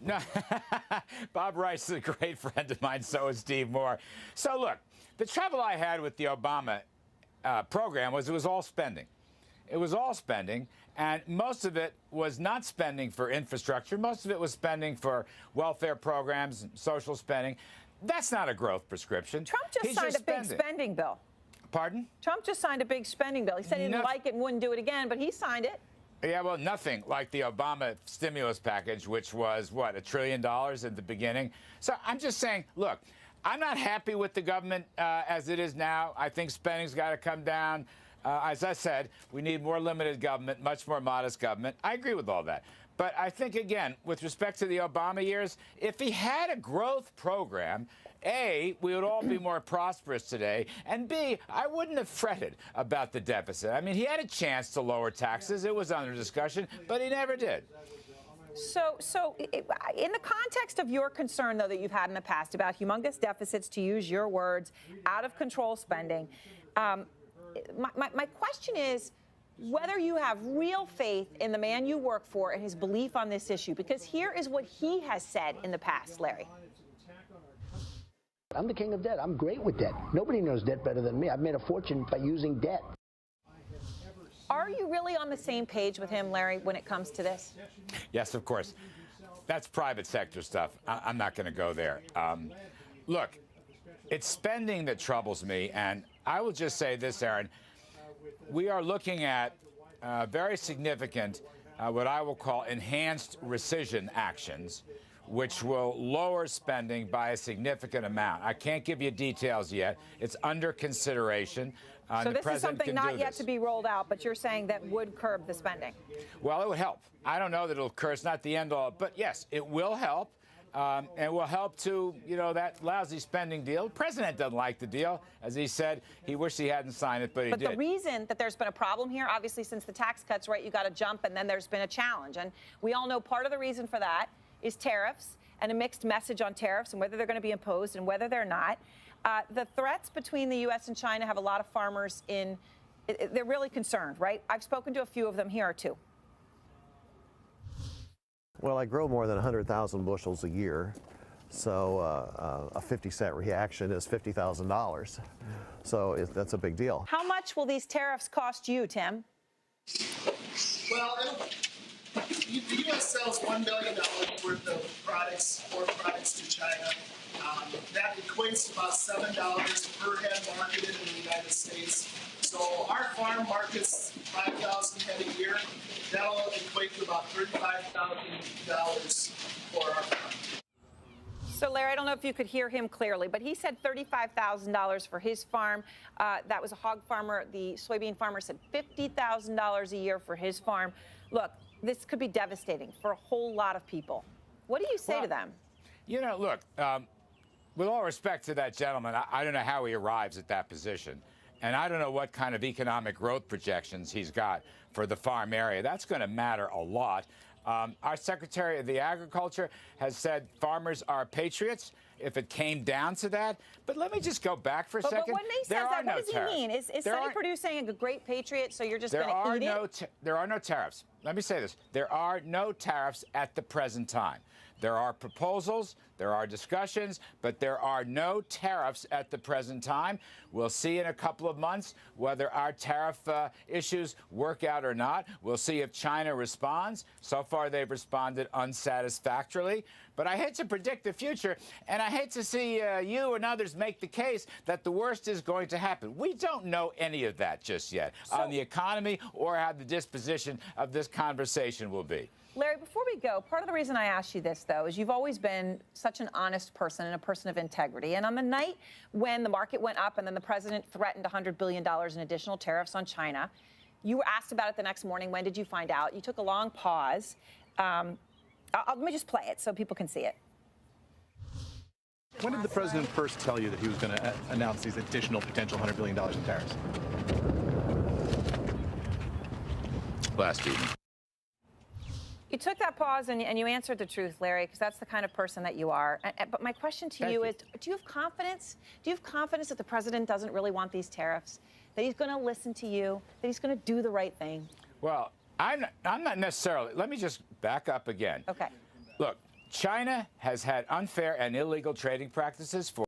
No, Bob Rice is a great friend of mine. So is Steve Moore. So look, the trouble I had with the Obama program was it was all spending. It was all spending, and most of it was not spending for infrastructure. Most of it was spending for welfare programs, social spending. That's not a growth prescription. Trump just signed a big spending bill. Pardon? Trump just signed a big spending bill. He said he didn't like it and wouldn't do it again, but he signed it. Yeah, well, nothing like the Obama stimulus package, which was, what, $1 trillion at the beginning. So I'm just saying, look, I'm not happy with the government as it is now. I think spending's got to come down. As I said, we need more limited government, much more modest government. I agree with all that. But I think, again, with respect to the Obama years, if he had a growth program, A, we would all be more prosperous today, and B, I wouldn't have fretted about the deficit. I mean, he had a chance to lower taxes. It was under discussion, but he never did. So in the context of your concern, though, that you've had in the past about humongous deficits, to use your words, out of control spending, my question is whether you have real faith in the man you work for and his belief on this issue, because here is what he has said in the past, Larry. I'm the king of debt. I'm great with debt. Nobody knows debt better than me. I've made a fortune by using debt. Are you really on the same page with him, Larry, when it comes to this? Yes, of course. That's private sector stuff. I'm not going to go there. Look, it's spending that troubles me, and I will just say this, Aaron. We are looking at very significant, what I will call enhanced rescission actions, which will lower spending by a significant amount. I can't give you details yet. It's under consideration. So this is something not yet to be rolled out, but you're saying that would curb the spending? Well, it would help. I don't know that it'll occur. It's not the end all, but yes, it will help. And will help to, that lousy spending deal. The president doesn't like the deal. As he said, he wished he hadn't signed it, but he did. But the reason that there's been a problem here, obviously, since the tax cuts, right, you got to jump, and then there's been a challenge. And we all know part of the reason for that is tariffs and a mixed message on tariffs and whether they're going to be imposed and whether they're not. The threats between the U.S. and China have a lot of farmers they're really concerned, right? I've spoken to a few of them. Here are two. Well, I grow more than 100,000 bushels a year, so a 50-cent reaction is $50,000. So that's a big deal. How much will these tariffs cost you, Tim? Well, the U.S. sells $1 billion worth of products to China. That equates to about $7 per head marketed in the United States. So our farm markets 5,000 head a year. That'll equate to about $35,000 for our farm. So, Larry, I don't know if you could hear him clearly, but he said $35,000 for his farm. That was a hog farmer. The soybean farmer said $50,000 a year for his farm. Look, this could be devastating for a whole lot of people. What do you say to them? Look, with all respect to that gentleman, I don't know how he arrives at that position. And I don't know what kind of economic growth projections he's got for the farm area. That's going to matter a lot. Our Secretary of the Agriculture has said farmers are patriots if it came down to that. But let me just go back for a second. But when he says that, what does he mean? Is Sonny Perdue saying a great patriot, so you're just going to eat it? There are no tariffs. Let me say this. There are no tariffs at the present time. There are proposals, there are discussions, but there are no tariffs at the present time. We'll see in a couple of months whether our tariff issues work out or not. We'll see if China responds. So far, they've responded unsatisfactorily. But I hate to predict the future, and I hate to see you and others make the case that the worst is going to happen. We don't know any of that just yet on the economy or how the disposition of this conversation will be. Larry, before we go, part of the reason I asked you this, though, is you've always been such an honest person and a person of integrity. And on the night when the market went up and then the president threatened $100 billion in additional tariffs on China, you were asked about it the next morning. When did you find out? You took a long pause. Let me just play it so people can see it. When did the president first tell you that he was going to announce these additional potential $100 billion in tariffs? Last evening. You took that pause and you answered the truth, Larry, because that's the kind of person that you are. But my question to you is, do you have confidence? Do you have confidence that the president doesn't really want these tariffs, that he's going to listen to you, that he's going to do the right thing? Well, I'm not necessarily. Let me just back up again. Okay. Look, China has had unfair and illegal trading practices for